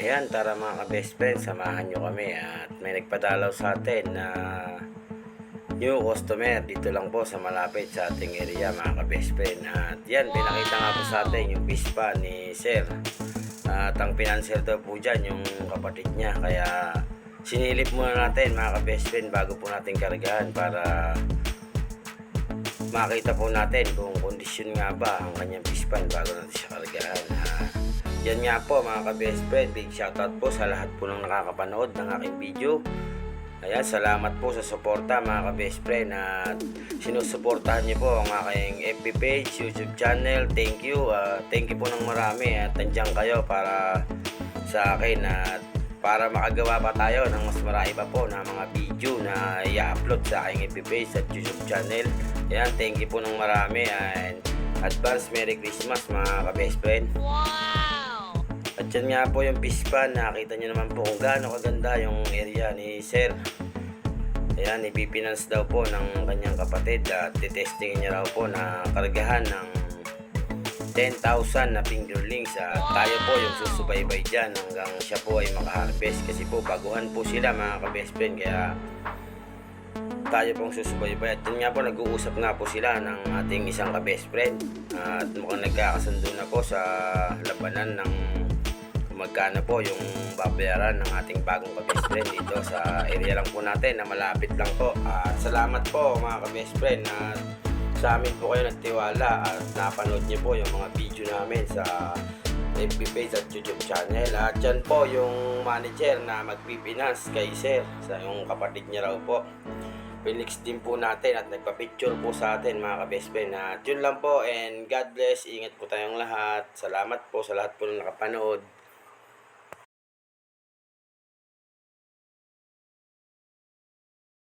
Ayan, tara mga ka-best friend, samahan nyo kami at may nagpadalaw sa atin na new customer dito lang po sa malapit sa ating area mga ka-best friend. At yan, pinakita nga po sa atin yung pispa ni Sir. At ang pinanser daw po dyan yung kapatid niya, kaya sinilip muna natin mga ka-best friend bago po natin kargahan para makita po natin kung kondisyon nga ba ang kanyang pispan bago natin siya kargahan. Yan nga po mga ka-best friend, big shoutout po sa lahat po ng nakakapanood ng aking video. Ayan, salamat po sa suporta mga ka-best friend at sinusuportahan niyo po ang aking FB page, YouTube channel. Thank you po ng marami at nandiyan kayo para sa akin at para makagawa pa tayo ng mas marami pa po na mga video na i-upload sa aking FB page at YouTube channel. Ayan, thank you po ng marami and advance Merry Christmas mga ka-best friend. At yan nga po yung pispan, nakita nyo naman po kung gaano kaganda yung area ni Sir. Ayan, ipipinance daw po ng kanyang kapatid at titestingin niya raw po na kargahan ng 10,000 na fingerlings. At tayo po yung susubaybay dyan hanggang siya po ay makaharvest kasi po baguhan po sila mga ka-best friend, kaya tayo pong susubaybay. At yun nga po, nag-uusap nga po sila ng ating isang ka-best friend at mukhang nagkakasundo na po sa labanan ng magkano po yung babayaran ng ating bagong ka-best friend dito sa area lang po natin na malapit lang po. Salamat po mga ka-best friend at sa amin po kayo nagtiwala at napanood niyo po yung mga video namin sa FB page at YouTube channel. At yan po yung manager na magpipinance kay Sir sa yung kapatid niya raw po. Pinix din po natin at nagpa-picture po sa atin mga ka-best friend. At yun lang po and God bless, ingat po tayong lahat. Salamat po sa lahat po ng nakapanood.